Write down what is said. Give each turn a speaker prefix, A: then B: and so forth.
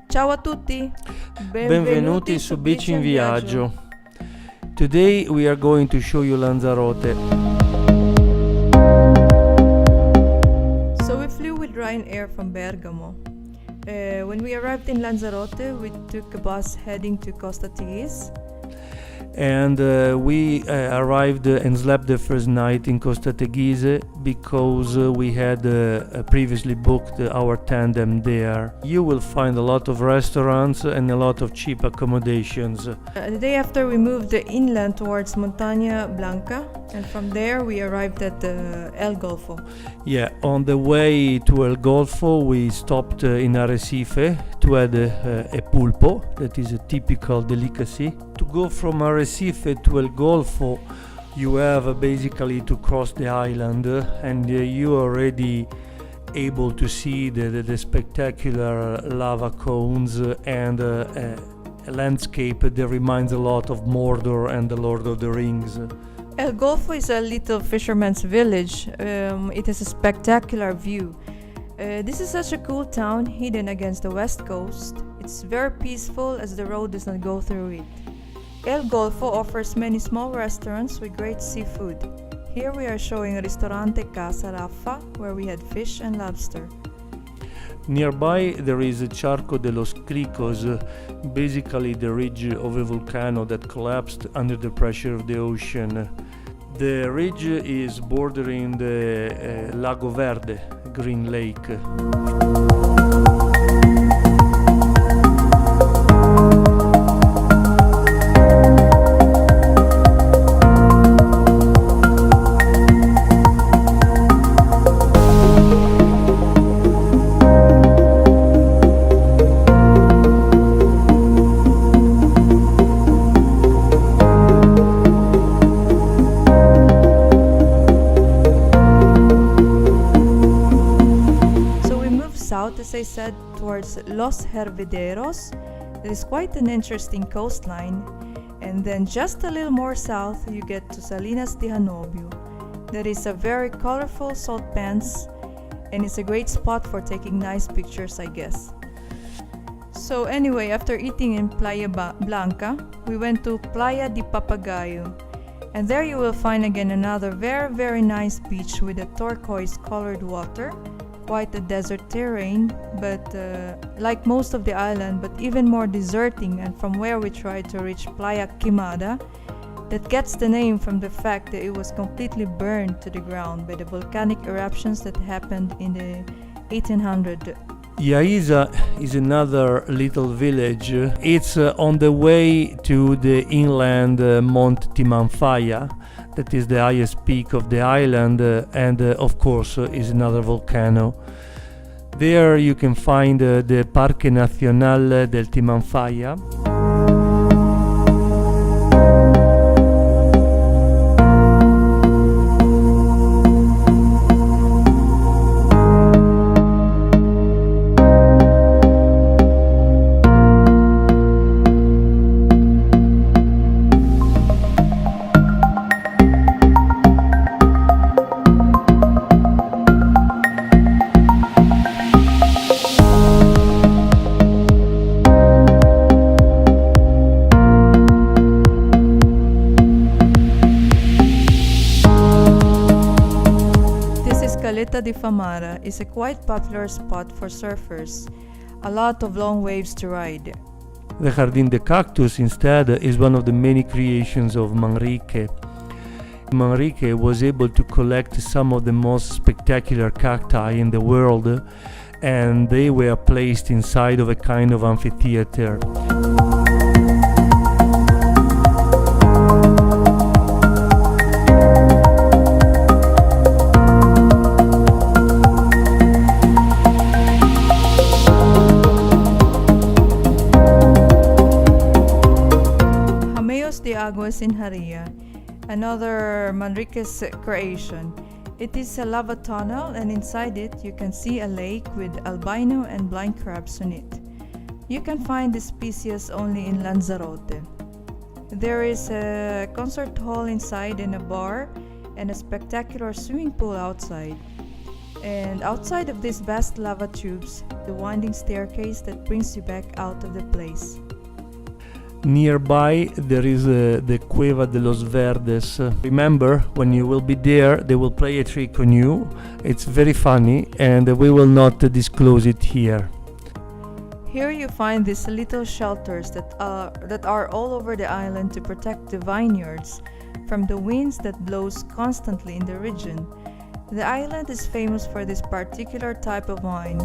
A: Ciao a tutti!
B: Benvenuti su Bicinviaggio. Today we are going to show you Lanzarote.
A: So we flew with Ryanair from Bergamo. When we arrived in Lanzarote, we took a bus heading to Costa Teguise.
B: And we arrived and slept the first night in Costa Teguise because we had previously booked our tandem there. You will find a lot of restaurants and a lot of cheap accommodations.
A: The day after, we moved inland towards Montagna Blanca, and from there we arrived at El Golfo.
B: Yeah, on the way to El Golfo we stopped in Arrecife to have a pulpo, that is a typical delicacy. To go from Arrecife to El Golfo, you have basically to cross the island, and you are already able to see the spectacular lava cones and a landscape that reminds a lot of Mordor and the Lord of the Rings.
A: El Golfo is a little fisherman's village. It has a spectacular view. This is such a cool town hidden against the west coast. It's very peaceful as the road does not go through it. El Golfo offers many small restaurants with great seafood. Here we are showing Ristorante Casa Raffa, where we had fish and lobster.
B: Nearby there is Charco de los Cricos, basically the ridge of a volcano that collapsed under the pressure of the ocean. The ridge is bordering the Lago Verde, green lake.
A: As I said, towards Los Hervideros. There is quite an interesting coastline, and then just a little more south you get to Salinas de Janobio. There is a very colorful salt pans, and it's a great spot for taking nice pictures, I guess. So anyway, after eating in Playa Blanca, we went to Playa di Papagayo, and there you will find again another very nice beach with a turquoise colored water. Quite a desert terrain, but like most of the island, but even more deserting, and from where we tried to reach Playa Quimada, that gets the name from the fact that it was completely burned to the ground by the volcanic eruptions that happened in the 1800s.
B: Yaiza is another little village. It's on the way to the inland Mount Timanfaya, that is the highest peak of the island, and of course is another volcano. There you can find the Parque Nacional del Timanfaya.
A: Caleta di Famara is a quite popular spot for surfers. A lot of long waves to ride.
B: The Jardín de Cactus instead is one of the many creations of Manrique. Manrique was able to collect some of the most spectacular cacti in the world, and they were placed inside of a kind of amphitheater.
A: De Aguas in Haria, another Manrique's creation. It is a lava tunnel, and inside it you can see a lake with albino and blind crabs on it. You can find this species only in Lanzarote. There is a concert hall inside and a bar and a spectacular swimming pool outside. And outside of these vast lava tubes, the winding staircase that brings you back out of the place.
B: Nearby there is the Cueva de los Verdes. Remember, when you will be there, they will play a trick on you. It's very funny, and we will not disclose it here.
A: Here you find these little shelters that are all over the island to protect the vineyards from the winds that blows constantly in the region. The island is famous for this particular type of wine.